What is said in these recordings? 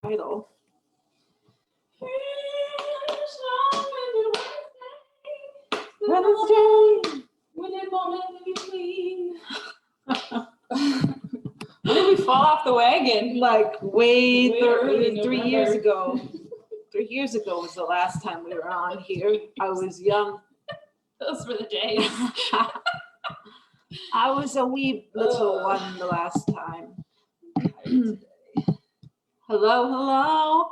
title. Wednesday. When it won't be clean. When did we fall off the wagon? Like way early 3 years November. ago. 3 years ago was the last time we were on here. I was young. Those were the days. I was a wee little one the last time. Hello, hello.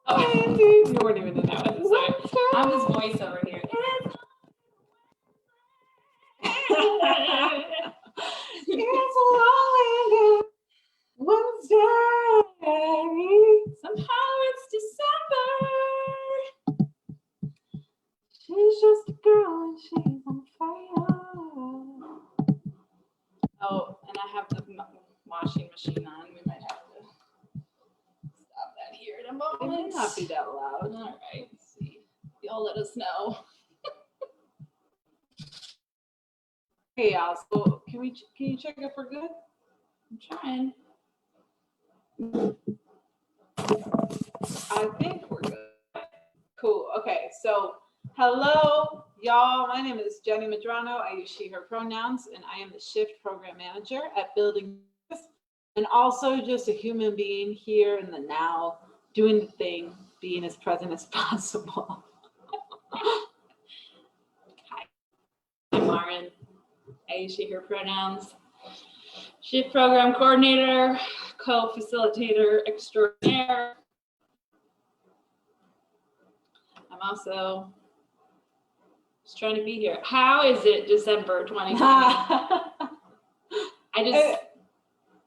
Oh, You weren't even in that that. was sorry. I'm his voice over here. It's a long Wednesday. Somehow it's December. She's just a girl and she's on fire. Oh, and I have the washing machine on. We might have to stop that here in a It moment. may not be that loud. All right, let's see. Y'all let us know. Hey, so can you check if we're good? I'm trying. I think we're good. Cool. Okay, so hello, y'all. My name is Jenny Madrano. I use she, her pronouns, and I am the Shift Program Manager at Building, and also just a human being here in the now, doing the thing, being as present as possible. Hi, I'm Lauren. I use she, her pronouns. Shift Program Coordinator, Co-Facilitator Extraordinaire. I'm also just trying to be here. How is it December 2020?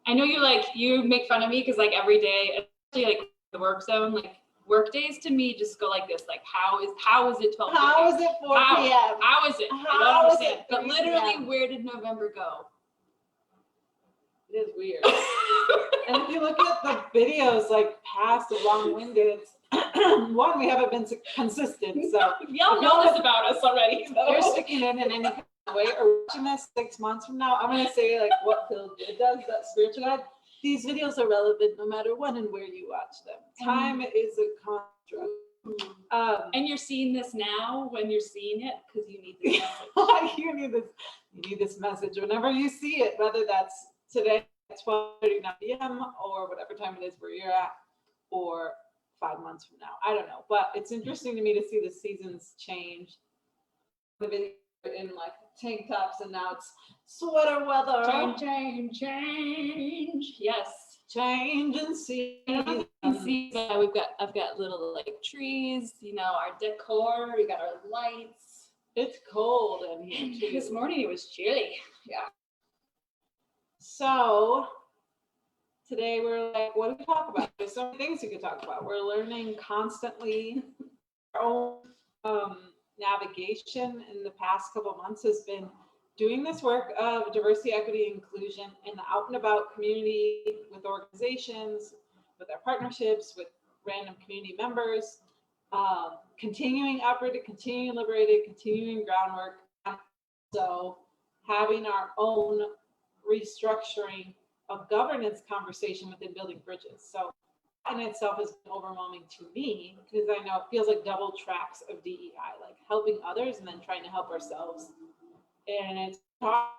I know you make fun of me because like every day, especially like the work zone, like work days to me just go like this, like how is it 12 How is it 4 p.m.? How is it? I How don't is understand. it But 3 literally, p.m.? where did November go? It is weird. And if you look at the videos, like past the long-winded, one, we haven't been consistent. So Y'all know this about us already. if you're sticking in any kind of way or watching this 6 months from now, I'm going to say like what Phil does, that spiritual guide. These videos are relevant no matter when and where you watch them. Time is a construct. And you're seeing this now when you're seeing it because you need this message. you need this message whenever you see it, whether that's today at 12:39 p.m. or whatever time it is where you're at, or 5 months from now. I don't know, but it's interesting to me to see the seasons change. The video in like tank tops, and now it's sweater weather. Change. Yes. Change and see. You can see that I've got little like trees, our decor, we got our lights. It's cold in here too. This morning it was chilly. Yeah. So today we're like, what do we talk about? There's so many things we could talk about. We're learning constantly. Our own navigation in the past couple of months has been doing this work of diversity, equity, inclusion in the out and about community with organizations, with our partnerships, with random community members, continuing uprooted, continuing liberated, continuing groundwork. So having our own restructuring of governance conversation within Building Bridges. So that in itself has been overwhelming to me because I know it feels like double tracks of DEI, like helping others and then trying to help ourselves. And it's hard.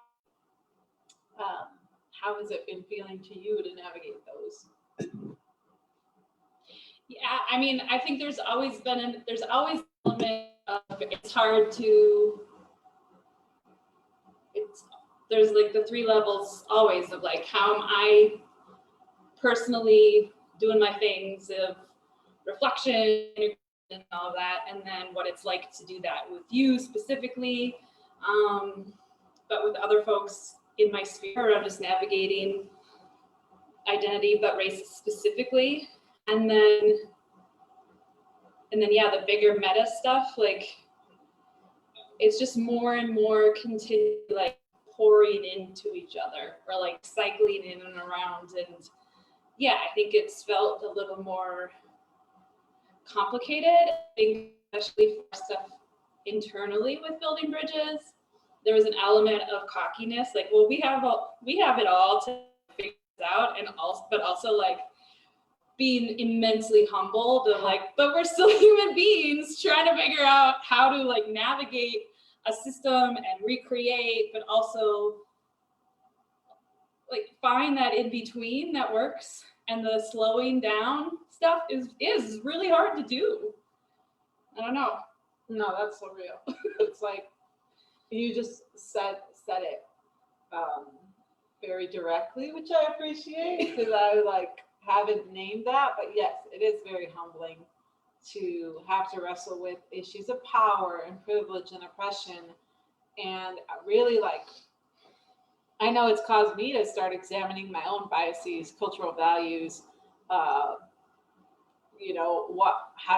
How has it been feeling to you to navigate those? Yeah, I mean, I think there's always an element of it's hard to. There's like the 3 levels always of like how am I personally doing my things of reflection and all of that, and then what it's like to do that with you specifically, but with other folks in my sphere. I'm just navigating identity, but race specifically, and then yeah, the bigger meta stuff, like it's just more and more continue like pouring into each other or like cycling in and around. And yeah, I think it's felt a little more complicated, I think, especially for stuff internally with Building Bridges, there was an element of cockiness, like, well, we have it all to figure this out, and also like being immensely humbled of like, but we're still human beings trying to figure out how to like navigate a system and recreate, but also like find that in between that works. And the slowing down stuff is really hard to do. I don't know. No, that's so real. It's like you just said it very directly, which I appreciate because I like haven't named that, but yes, it is very humbling to have to wrestle with issues of power and privilege and oppression. And really, like, I know it's caused me to start examining my own biases, cultural values, how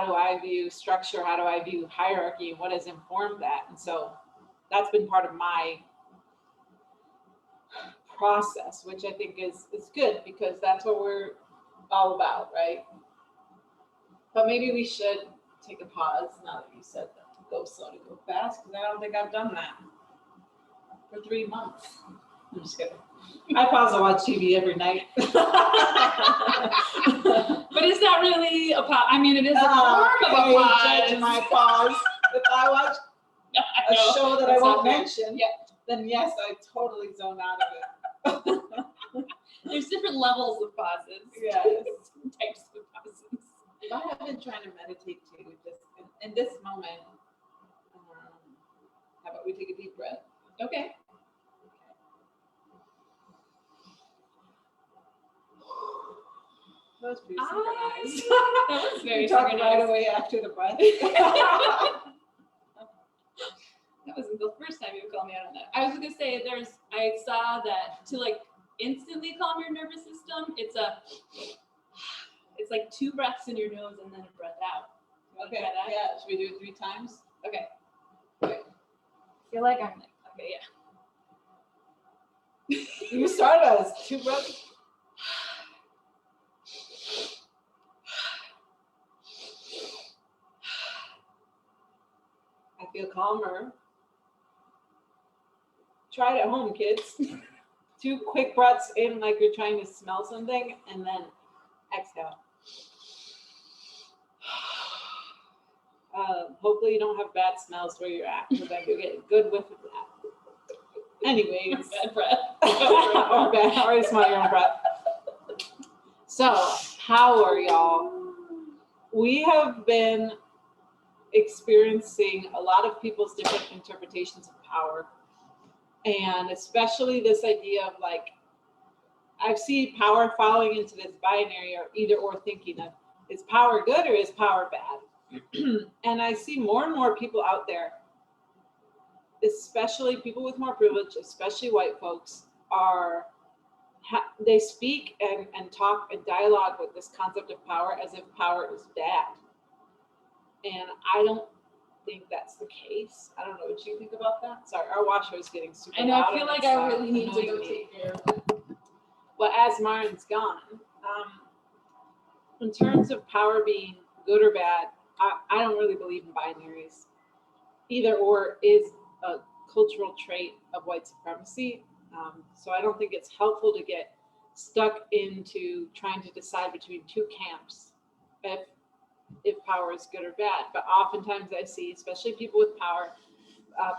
do I view structure? How do I view hierarchy? What has informed that? And so that's been part of my process, which I think is good because that's what we're all about, right? But maybe we should take a pause now that you said that. Go slow to go fast, because I don't think I've done that for 3 months. I'm just kidding. I pause to watch TV every night. But it's not really a pause. I mean, it is a form of a pause. Judge my pause. If I watch a show that I won't mention, then yes, I totally zone out of it. There's different levels of pauses. Yes. Types of pauses. I have been trying to meditate too, just in this moment. How about we take a deep breath? Okay. That was pretty synchronized. That was very You talked synchronized. right away after the breath. That wasn't the first time you called me out on that. I was gonna say I saw that to like instantly calm your nervous system, it's like 2 breaths in your nose and then a breath out. Okay, yeah, should we do it 3 times? Okay. Okay. I feel like I'm like, okay, yeah. You start us, 2 breaths. I feel calmer. Try it at home, kids. 2 quick breaths in like you're trying to smell something, and then exhale. Hopefully you don't have bad smells where you're at, because then you get a good whiff of that. Anyways. Bad breath. or you smell your own breath. So, power, y'all. We have been experiencing a lot of people's different interpretations of power. And especially this idea of like, I've seen power falling into this binary or either or thinking of, is power good or is power bad? And I see more and more people out there, especially people with more privilege, especially white folks, they speak and talk and dialogue with this concept of power as if power is bad. And I don't think that's the case. I don't know what you think about that. Sorry, our washer is getting super loud. I feel like I really need to go take care of it. Well, as Marin's gone, in terms of power being good or bad, I don't really believe in binaries. Either or is a cultural trait of white supremacy. So I don't think it's helpful to get stuck into trying to decide between 2 camps if power is good or bad. But oftentimes I see, especially people with power,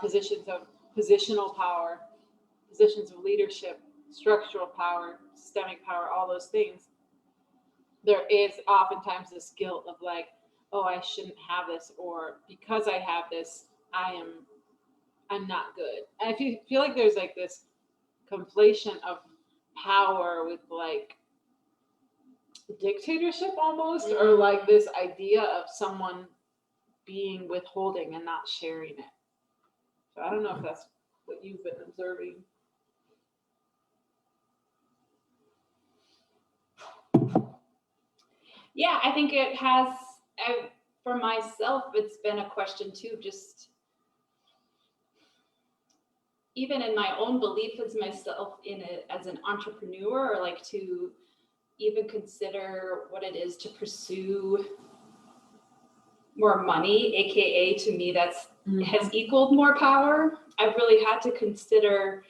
positions of positional power, positions of leadership, structural power, systemic power, all those things. There is oftentimes this guilt of like, oh, I shouldn't have this, or because I have this, I'm not good. And I feel like there's like this conflation of power with like dictatorship almost, or like this idea of someone being withholding and not sharing it. So I don't know if that's what you've been observing. Yeah, I think it has, for myself, it's been a question too, just even in my own belief as myself as an entrepreneur, or like to even consider what it is to pursue more money, AKA to me, that's has equaled more power, I've really had to consider,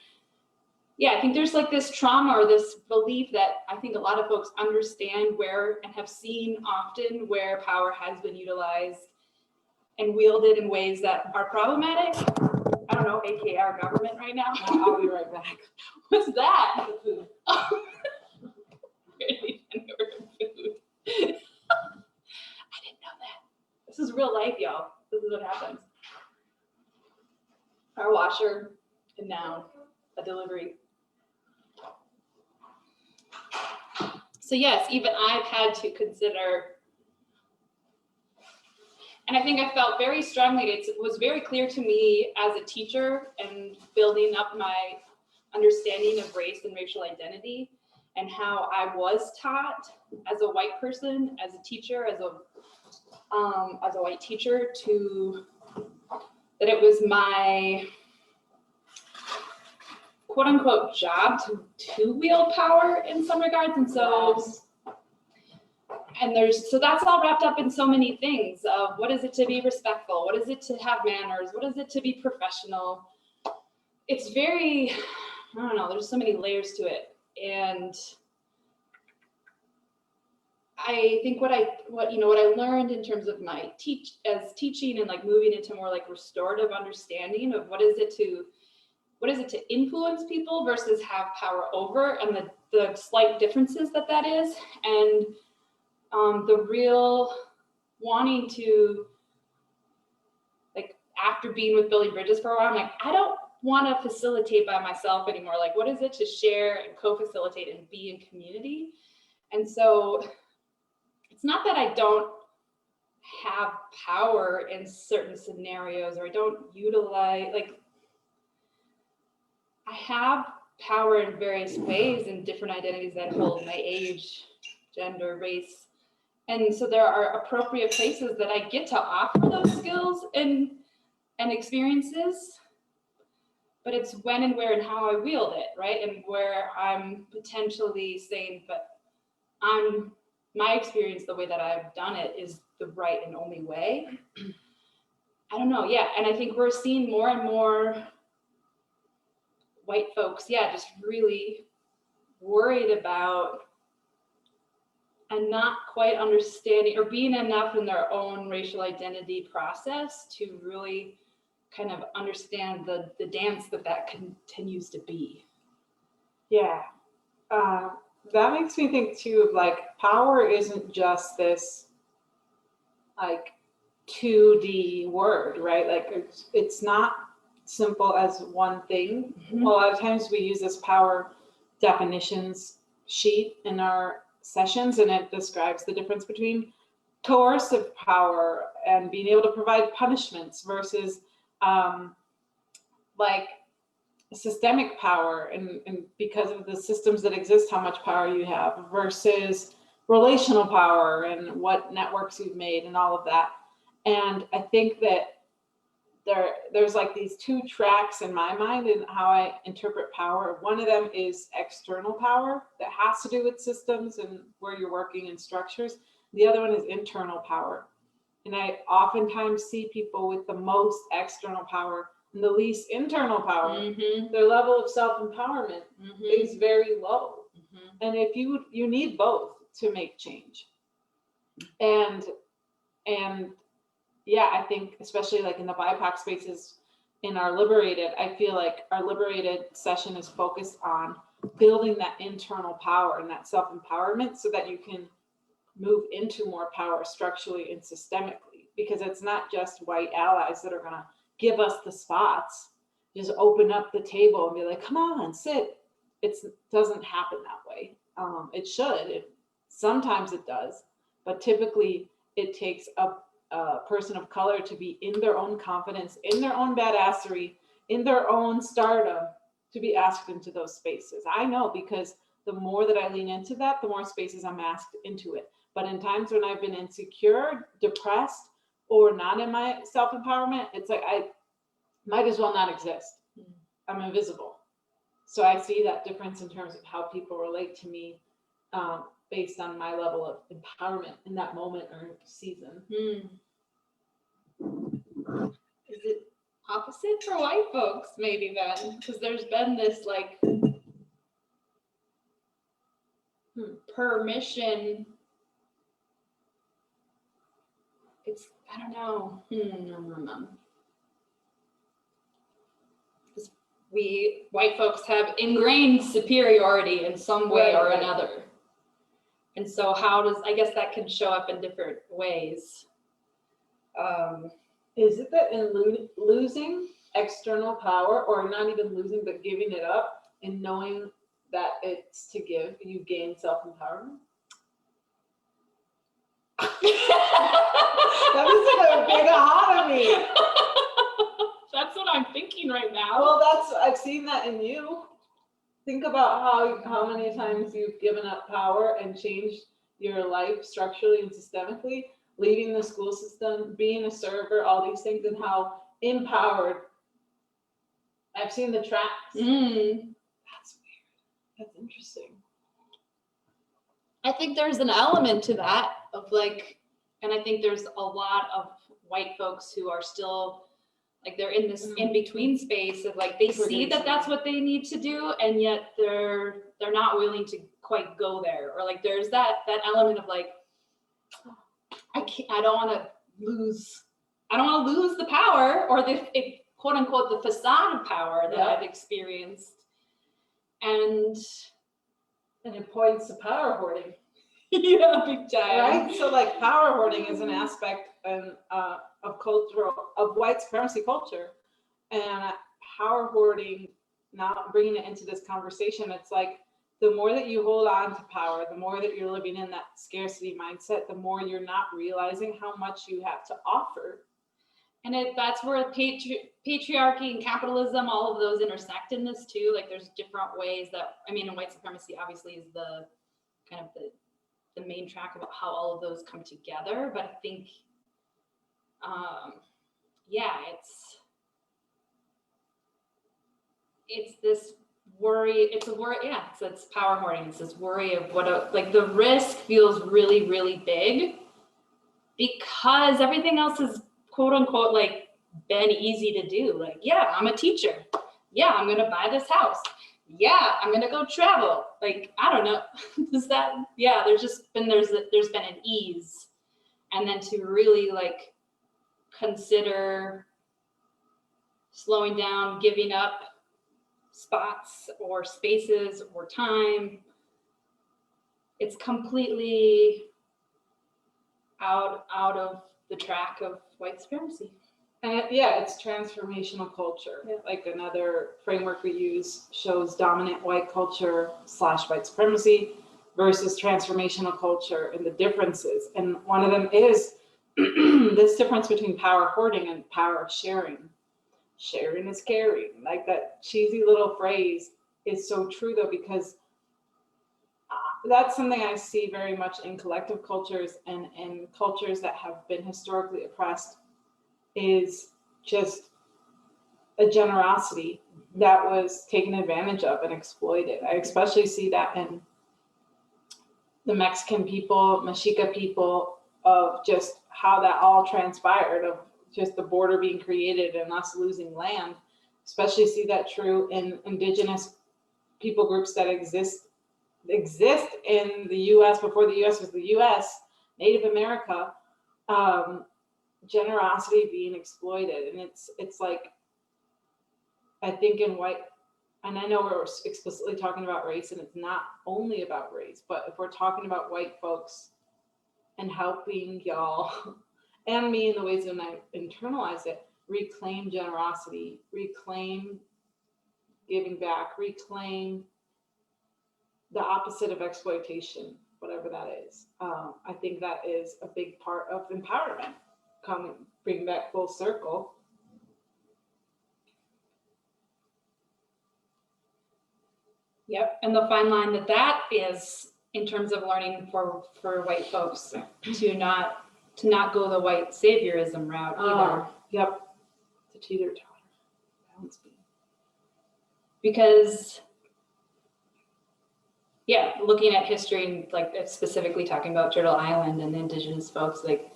I think there's like this trauma or this belief that I think a lot of folks understand where and have seen often where power has been utilized and wielded in ways that are problematic. I don't know, aka our government right now. I'll be right back. What's that? Food. Really food. I didn't know that. This is real life, y'all. This is what happens. Our washer, and now a delivery. So yes, even I've had to consider, and I think I felt very strongly, it was very clear to me as a teacher and building up my understanding of race and racial identity and how I was taught as a white person, as a teacher, as a white teacher, that it was my quote unquote job to wield power in some regards. And so, so that's all wrapped up in so many things of what is it to be respectful? What is it to have manners? What is it to be professional? It's very, I don't know, there's so many layers to it. And I think what I learned in terms of my teaching and like moving into more like restorative understanding of what is it to influence people versus have power over, and the slight differences that is, and the real wanting to, like, after being with Building Bridges for a while, I'm like, I don't want to facilitate by myself anymore. Like, what is it to share and co-facilitate and be in community? And so it's not that I don't have power in certain scenarios or I don't utilize, like, I have power in various ways in different identities that hold my age, gender, race. And so there are appropriate places that I get to offer those skills and experiences, but it's when and where and how I wield it, right? And where I'm potentially saying, but my experience, the way that I've done it is the right and only way. I don't know, yeah. And I think we're seeing more and more white folks, just really worried about and not quite understanding or being enough in their own racial identity process to really kind of understand the dance that continues to be. Yeah. That makes me think too of like power isn't just this like 2D word, right? Like it's not simple as one thing. Mm-hmm. A lot of times we use this power definitions sheet in our sessions, and it describes the difference between coercive power and being able to provide punishments versus like systemic power and because of the systems that exist, how much power you have versus relational power and what networks you've made and all of that. And I think that there's like these two tracks in my mind in how I interpret power. One of them is external power that has to do with systems and where you're working in structures. The other one is internal power. And I oftentimes see people with the most external power and the least internal power. Mm-hmm. Their level of self-empowerment Mm-hmm. is very low. Mm-hmm. And if you need both to make change. And yeah, I think especially like in the BIPOC spaces in our Liberated, I feel like our Liberated session is focused on building that internal power and that self-empowerment so that you can move into more power structurally and systemically, because it's not just white allies that are going to give us the spots, just open up the table and be like, come on, sit. It doesn't happen that way. It should. Sometimes it does, but typically it takes a person of color to be in their own confidence, in their own badassery, in their own stardom to be asked into those spaces. I know, because the more that I lean into that, the more spaces I'm asked into it. But in times when I've been insecure, depressed, or not in my self-empowerment, it's like I might as well not exist. I'm invisible. So I see that difference in terms of how people relate to me based on my level of empowerment in that moment or season. Is it opposite for white folks, maybe then, because there's been this like permission. It's, I don't know. We white folks have ingrained superiority in some way or another. And so how does, I guess that can show up in different ways. Is it that in losing external power, or not even losing, but giving it up and knowing that it's to give, you gain self-empowerment? That was like a big aha to me. That's what I'm thinking right now. Well, I've seen that in you. Think about how many times you've given up power and changed your life structurally and systemically, leaving the school system, being a server, all these things, and how empowered. I've seen the tracks. That's weird. That's interesting. I think there's an element to that of like, and I think there's a lot of white folks who are still like, they're in this in-between space of like, they see that that's what they need to do, and yet they're not willing to quite go there. Or like, there's that element of like, I don't want to lose the power, or the quote unquote the facade of power that I've experienced. And it points to power hoarding. Yeah, big time. Right? So like, power hoarding is an aspect of white supremacy culture, and power hoarding, now bringing it into this conversation, it's like, the more that you hold on to power, the more that you're living in that scarcity mindset, the more you're not realizing how much you have to offer. And that's where patriarchy and capitalism, all of those intersect in this too. Like, there's different ways that, I mean, and white supremacy obviously is the kind of the main track about how all of those come together. But I think, it's this worry. It's power hoarding. It's this worry of like the risk feels really, really big because everything else is quote unquote like been easy to do. Like, yeah, I'm a teacher. Yeah, I'm gonna buy this house. Yeah, I'm gonna go travel. Like, I don't know. There's been an ease, and then to really like consider slowing down, giving up spots or spaces or time, it's completely out of the track of white supremacy. And it's transformational culture. Yeah. Like, another framework we use shows dominant white culture / white supremacy versus transformational culture, and the differences. And one of them is this difference between power hoarding and power sharing. Sharing is caring. Like, that cheesy little phrase is so true though, because that's something I see very much in collective cultures and in cultures that have been historically oppressed, is just a generosity that was taken advantage of and exploited. I especially see that in the Mexican people, Mexica people, of just how that all transpired, of just the border being created and us losing land. Especially see that true in indigenous people groups that exist in the U.S. before the U.S. was the U.S., Native America, generosity being exploited. And it's like, I think in white, and I know we're explicitly talking about race, and it's not only about race, but if we're talking about white folks and helping y'all and me in the ways when I internalize it, reclaim generosity, reclaim giving back, reclaim the opposite of exploitation, whatever that is. I think that is a big part of empowerment. Bring back full circle. Yep, and the fine line that is in terms of learning for white folks to not go the white saviorism route either. Yep, the teeter-totter balance beam. Because looking at history and like specifically talking about Turtle Island and indigenous folks, like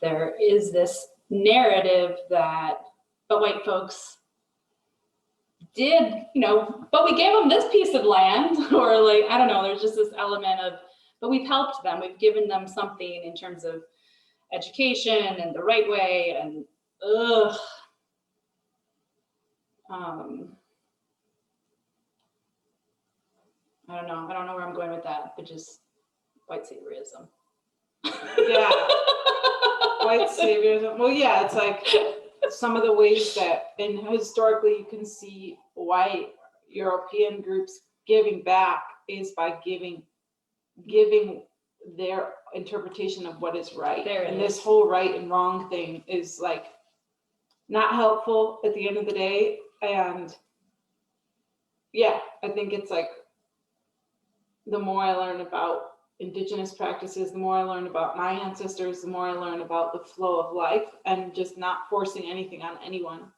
there is this narrative that but white folks did, but we gave them this piece of land, or like, I don't know, there's just this element of, but we've helped them, we've given them something in terms of education and the right way, and I don't know where I'm going with that, but just white saviorism. Yeah. White saviorism. Well, yeah, it's like some of the ways that, and historically you can see white European groups giving back is by giving their interpretation of what is right. And this whole right and wrong thing is like not helpful at the end of the day. And yeah, I think it's like the more I learn about Indigenous practices, the more I learn about my ancestors, the more I learn about the flow of life and just not forcing anything on anyone.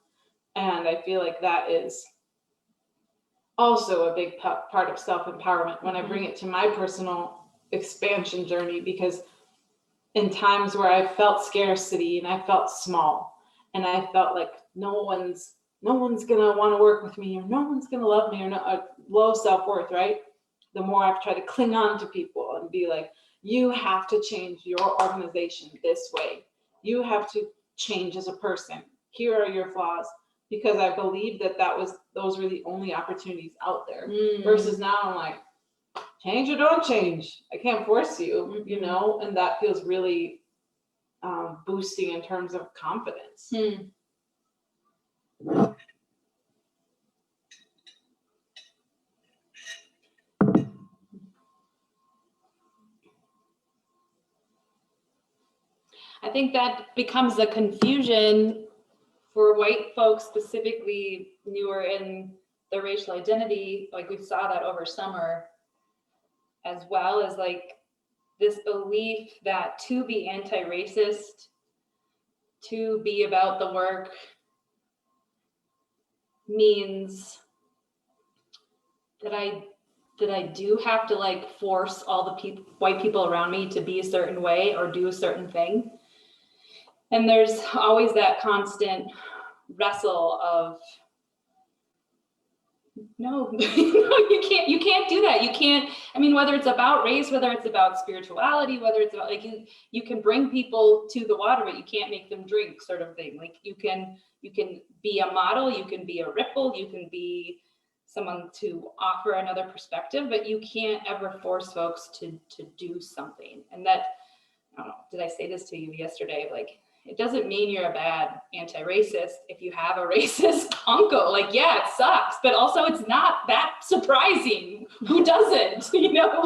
And I feel like that is also a big part of self-empowerment when I bring it to my personal expansion journey, because in times where I felt scarcity and I felt small and I felt like no one's gonna want to work with me, or no one's gonna love me, or low self-worth, right? The more I've tried to cling on to people and be like, you have to change your organization this way. You have to change as a person. Here are your flaws. Because I believed that those were the only opportunities out there. Versus now I'm like, change or don't change. I can't force you, and that feels really boosting in terms of confidence. I think that becomes a confusion for white folks, specifically newer in their racial identity. Like we saw that over summer, as well as like this belief that to be anti-racist, to be about the work, means that I do have to like force all the white people around me to be a certain way or do a certain thing. And there's always that constant wrestle of, no, you can't do that. You can't, I mean, whether it's about race, whether it's about spirituality, whether it's about like, you can bring people to the water, but you can't make them drink, sort of thing. Like you can be a model, you can be a ripple, you can be someone to offer another perspective, but you can't ever force folks to do something. And that, I don't know, did I say this to you yesterday? Like, it doesn't mean you're a bad anti-racist if you have a racist uncle. Like, yeah, it sucks, but also it's not that surprising. Who doesn't?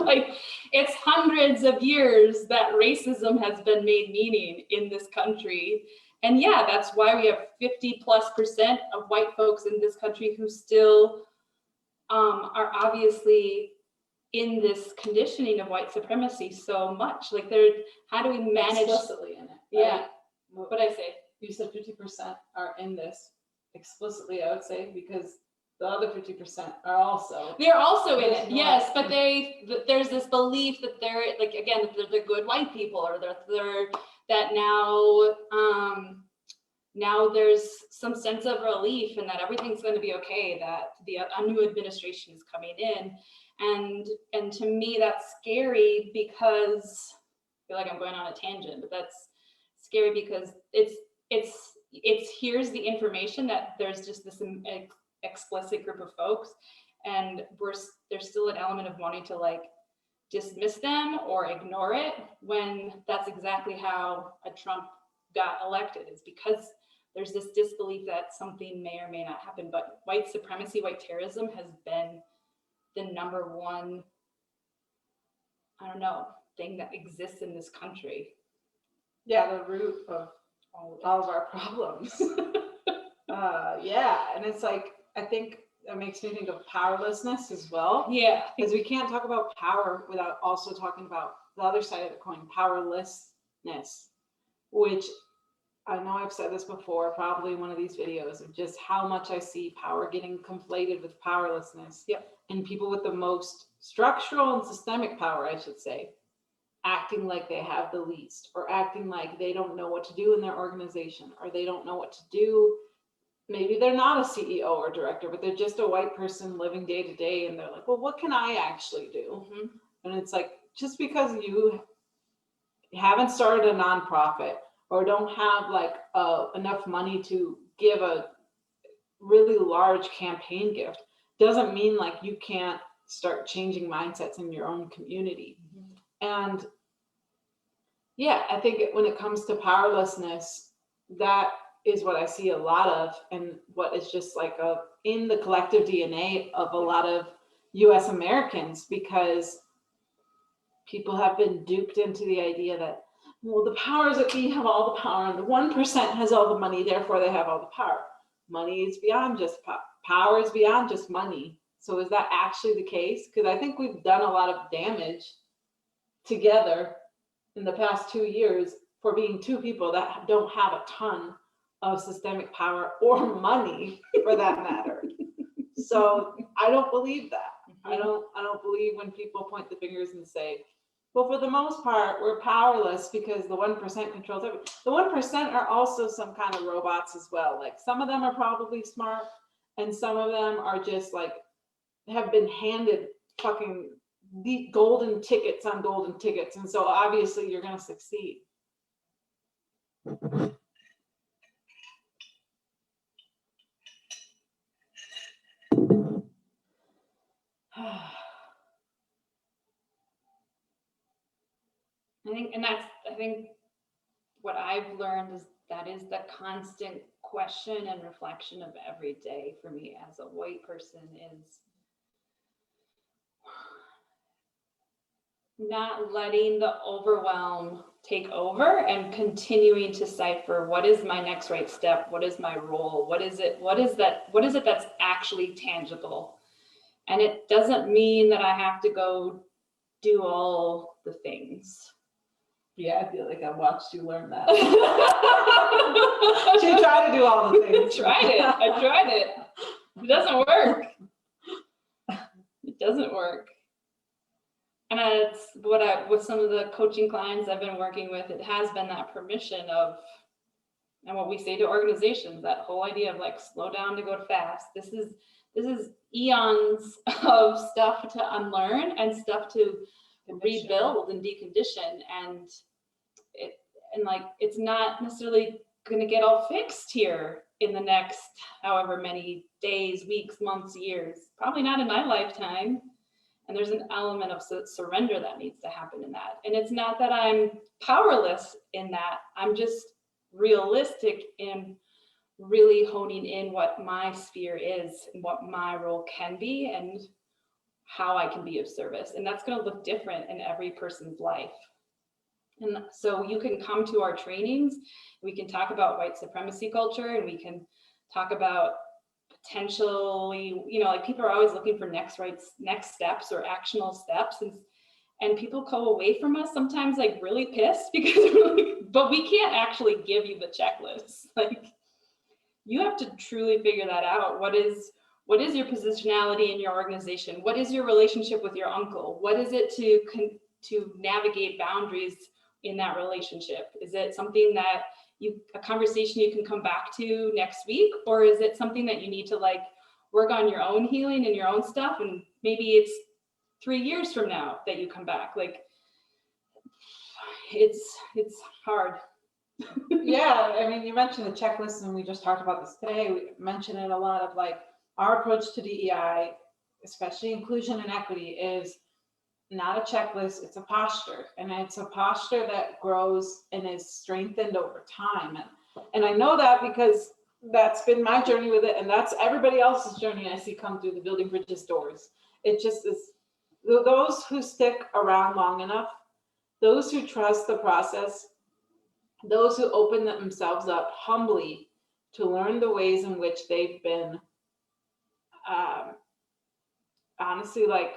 Like it's hundreds of years that racism has been made meaning in this country. And yeah, that's why we have 50+% of white folks in this country who still are obviously in this conditioning of white supremacy so much. Like how do we manage? Explicitly in it. Right? Yeah. What'd I say? You said 50% are in this explicitly, I would say, because the other 50% are also. They're also in it, yes, but there's this belief that they're like, again, that they're good white people, or they're that now there's some sense of relief and that everything's going to be okay, that a new administration is coming in, and to me that's scary, because I feel like I'm going on a tangent, but that's scary because it's here's the information that there's just this explicit group of folks, and there's still an element of wanting to like dismiss them or ignore it, when that's exactly how a Trump got elected, is because there's this disbelief that something may or may not happen. But white supremacy, white terrorism has been the number one, I don't know, thing that exists in this country. Yeah, the root of all of our problems. Yeah, and it's like, I think that makes me think of powerlessness as well. Yeah. Because we can't talk about power without also talking about the other side of the coin, powerlessness, which I know I've said this before, probably in one of these videos, of just how much I see power getting conflated with powerlessness. Yep. And people with the most structural and systemic power, I should say, acting like they have the least, or acting like they don't know what to do in their organization, or they don't know what to do maybe they're not a CEO or director, but they're just a white person living day to day, and they're like, well, what can I actually do? Mm-hmm. And it's like, just because you haven't started a nonprofit or don't have like enough money to give a really large campaign gift doesn't mean like you can't start changing mindsets in your own community. And yeah, I think when it comes to powerlessness, that is what I see a lot of, and what is just like in the collective DNA of a lot of US Americans, because people have been duped into the idea that, well, the powers that be have all the power, and the 1% has all the money, therefore they have all the power. Money is beyond just power is beyond just money. So is that actually the case? Because I think we've done a lot of damage together in the past 2 years for being two people that don't have a ton of systemic power or money for that matter. So I don't believe that. I don't believe when people point the fingers and say, well, for the most part, we're powerless because the 1% controls everything. The 1% are also some kind of robots as well. Like some of them are probably smart, and some of them are just like, have been handed fucking the golden tickets on golden tickets. And so obviously you're going to succeed. I think what I've learned is that is the constant question and reflection of every day for me as a white person, is not letting the overwhelm take over and continuing to cipher, what is my next right step? What is my role? What is it that's actually tangible? And it doesn't mean that I have to go do all the things. Yeah, I feel like I watched you learn that. She tried to do all the things. I tried it. It doesn't work. It doesn't work. And it's with some of the coaching clients I've been working with, it has been that permission of, and what we say to organizations, that whole idea of like, slow down to go fast. This is eons of stuff to unlearn and stuff to rebuild and decondition, and it's not necessarily going to get all fixed here in the next however many days, weeks, months, years. Probably not in my lifetime. And there's an element of surrender that needs to happen in that. And it's not that I'm powerless in that. I'm just realistic in really honing in what my sphere is and what my role can be and how I can be of service. And that's going to look different in every person's life. And so you can come to our trainings, we can talk about white supremacy culture, and we can talk about potentially, like people are always looking for next steps or actionable steps. And people go away from us sometimes like really pissed because we're like, but we can't actually give you the checklist. Like, you have to truly figure that out. What is your positionality in your organization? What is your relationship with your uncle? What is it to navigate boundaries in that relationship? Is it something that a conversation you can come back to next week, or is it something that you need to like work on your own healing and your own stuff, and maybe it's 3 years from now that you come back? Like, it's hard. Yeah, I mean, you mentioned the checklist, and we just talked about this today. We mentioned it a lot of like our approach to DEI, especially inclusion and equity, is not a checklist, it's a posture. And it's a posture that grows and is strengthened over time. And I know that because that's been my journey with it, and that's everybody else's journey I see come through the Building Bridges doors. It just is those who stick around long enough, those who trust the process, those who open themselves up humbly to learn the ways in which they've been honestly like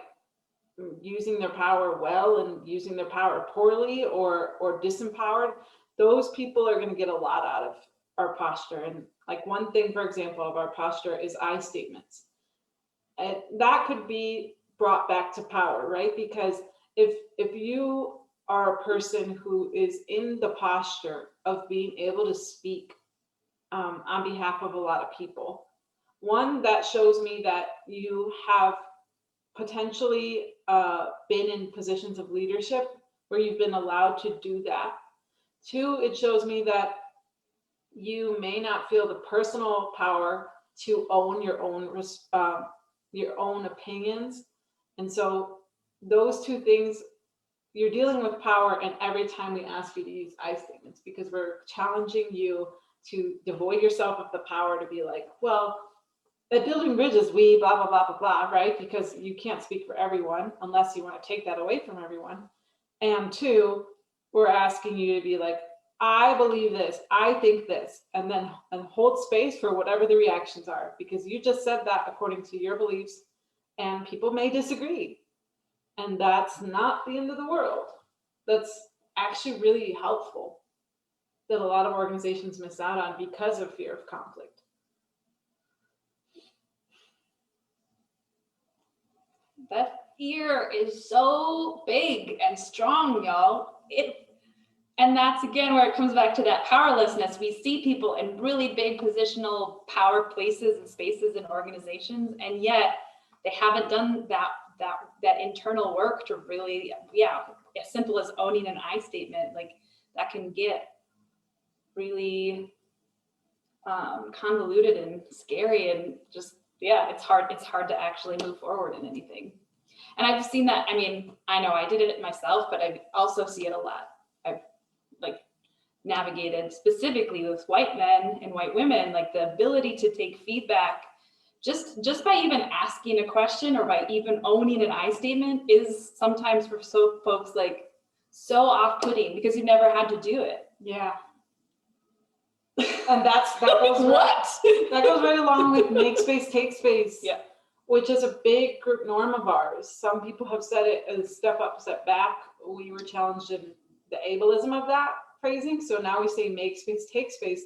using their power well and using their power poorly or disempowered, those people are going to get a lot out of our posture. And like one thing, for example, of our posture is I statements. And that could be brought back to power, right? Because if you are a person who is in the posture of being able to speak on behalf of a lot of people. One, that shows me that you have potentially been in positions of leadership where you've been allowed to do that. Two, it shows me that you may not feel the personal power to own your own opinions. And so those two things, you're dealing with power, and every time we ask you to use I statements, because we're challenging you to devoid yourself of the power to be like, well, at building bridges, we blah, blah, blah, blah, blah, right? Because you can't speak for everyone unless you want to take that away from everyone. And two, we're asking you to be like, I believe this, I think this, and then hold space for whatever the reactions are, because you just said that according to your beliefs, and people may disagree. And that's not the end of the world. That's actually really helpful, that a lot of organizations miss out on because of fear of conflict. That fear is so big and strong, y'all. And that's again where it comes back to that powerlessness. We see people in really big positional power places and spaces in organizations, and yet they haven't done that internal work to really, as simple as owning an I statement, like that can get really convoluted and scary, and just, it's hard to actually move forward in anything. And I've seen that, I mean, I know I did it myself, but I also see it a lot. I've like navigated specifically with white men and white women, like the ability to take feedback just by even asking a question or by even owning an I statement is sometimes for folks like so off-putting because you've never had to do it. Yeah. And that goes that goes right along with make space, take space. Yeah. Which is a big group norm of ours. Some people have said it as step up, step back. We were challenged in the ableism of that phrasing. So now we say make space, take space.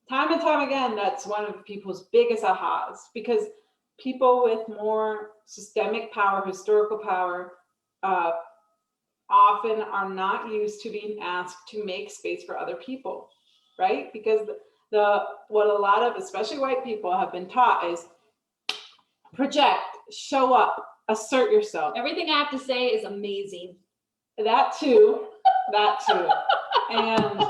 Time and time again, that's one of people's biggest ahas, because people with more systemic power, historical power, often are not used to being asked to make space for other people, right? Because what a lot of, especially white people, have been taught is project, show up, assert yourself. Everything I have to say is amazing. That too. And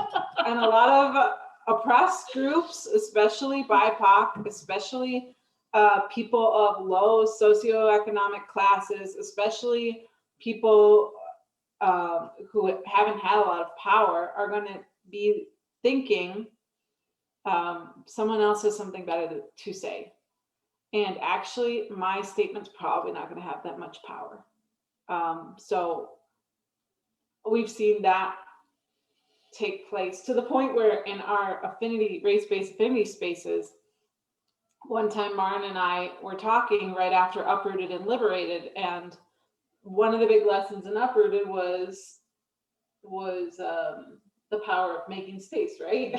a lot of oppressed groups, especially BIPOC, especially people of low socioeconomic classes, especially people who haven't had a lot of power, are going to be thinking someone else has something better to say. And actually, my statement's probably not going to have that much power. So we've seen that take place to the point where in our race-based affinity spaces, one time Maren and I were talking right after Uprooted and Liberated, and one of the big lessons in Uprooted was the power of making space, right?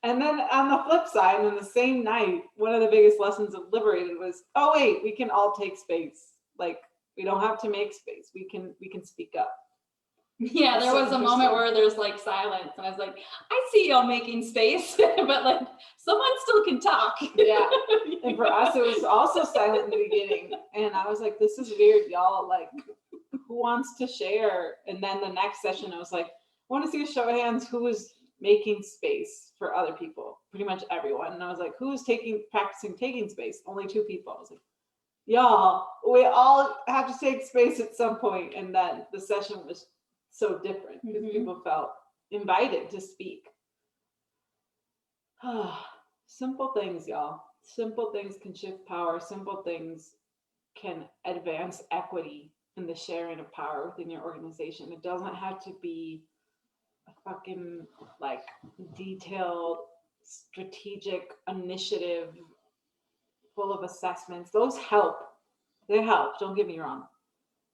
And then on the flip side, and the same night, one of the biggest lessons of Liberated was, oh wait, we can all take space. Like, we don't have to make space. We can speak up. Yeah, there was a moment where there's like silence, and I was like, I see y'all making space, but like someone still can talk. Yeah. And for us, it was also silent in the beginning. And I was like, this is weird, y'all. Like, who wants to share? And then the next session, I was like, I want to see a show of hands who was making space for other people. Pretty much everyone. And I was like, who's practicing taking space? Only 2 people. I was like, y'all, we all have to take space at some point. And then the session was so different because people felt invited to speak. Simple things, y'all. Simple things can shift power. Simple things can advance equity in the sharing of power within your organization. It doesn't have to be a fucking like detailed strategic initiative full of assessments. Those help. They help, don't get me wrong.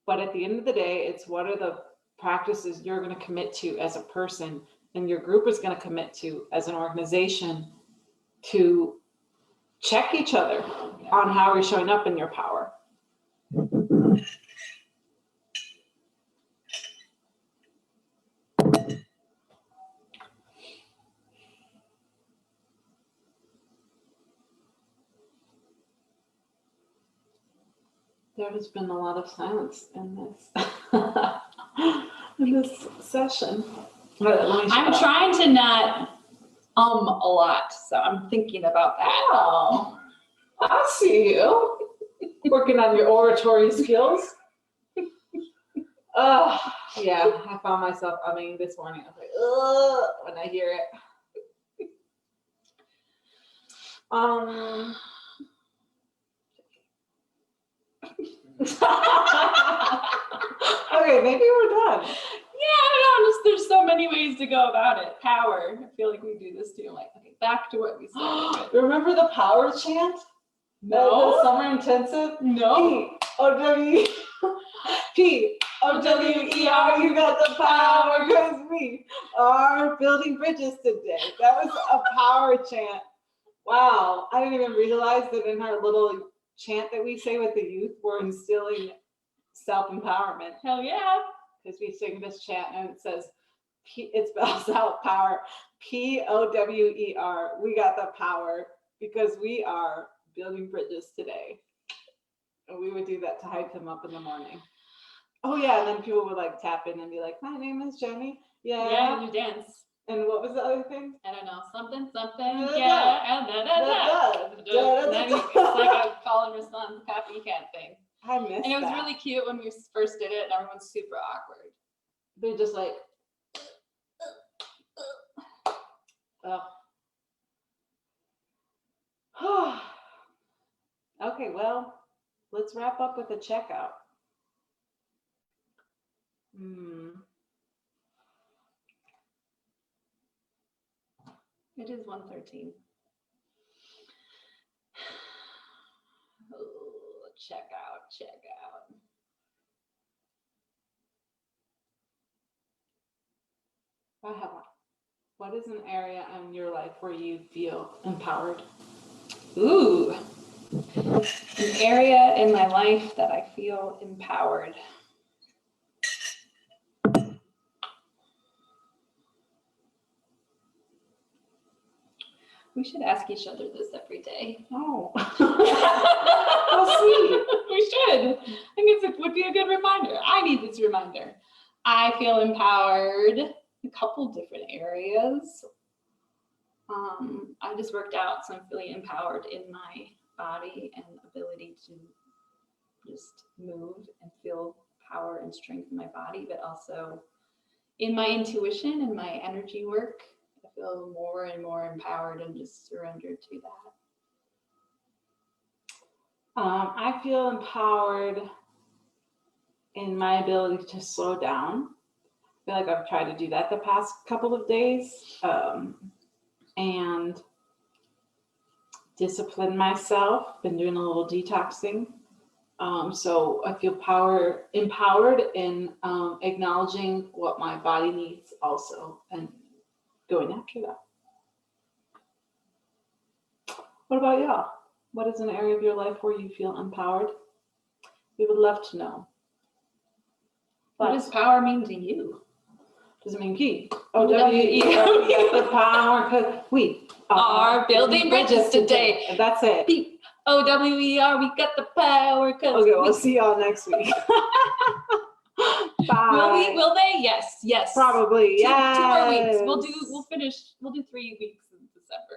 But at the end of the day, it's what are the practices you're going to commit to as a person and your group is going to commit to as an organization to check each other on how we're showing up in your power. There has been a lot of silence in this in this session. I'm trying to not a lot, so I'm thinking about that. Oh, I see you working on your oratory skills. Yeah, I found myself umming this morning. I was like, ugh, when I hear it. Okay, maybe we're done. Yeah, I don't know. There's so many ways to go about it. Power. I feel like we do this too. Like, okay, back to what we started with. Remember the power chant? No. The summer intensive? No. P-O-W. P-O-W-E-R, you got the power, because we are building bridges today. That was a power chant. Wow, I didn't even realize that in our little chant that we say with the youth, we're instilling self-empowerment. Hell yeah. Because we sing this chant and it says, it spells out power, P-O-W-E-R. We got the power because we are building bridges today. And we would do that to hype them up in the morning. Oh yeah, and then people would like tap in and be like, my name is Jenny. Yeah. Yeah, and you dance. And what was the other thing? I don't know, something, Da-da-da. yeah, and then it's like a call and response copy cat thing. I missed And it was that. really cute when we first did it, and everyone's super awkward. They're just like, oh. Okay, well, let's wrap up with a checkout. It is 1:13. Oh, check out. I have one. What is an area in your life where you feel empowered? Ooh, an area in my life that I feel empowered. We should ask each other this every day. Oh, how sweet. We should. I think it would be a good reminder. I need this reminder. I feel empowered in a couple different areas. I just worked out, so I'm feeling empowered in my body and ability to just move and feel power and strength in my body, but also in my intuition and my energy work. I feel more and more empowered and just surrendered to that. I feel empowered in my ability to slow down. I feel like I've tried to do that the past couple of days, and discipline myself. Been doing a little detoxing. So I feel empowered in acknowledging what my body needs also and going after that. What about y'all? What is an area of your life where you feel empowered? We would love to know. What does power mean to you? Does it mean P-O-W-E-R? We got the power because we are building bridges today. And that's it. P-O-W-E-R, we got the power. Okay, we'll see y'all next week. Bye. Will they? Yes. Probably. Two more Yes. weeks. We'll do 3 weeks in December.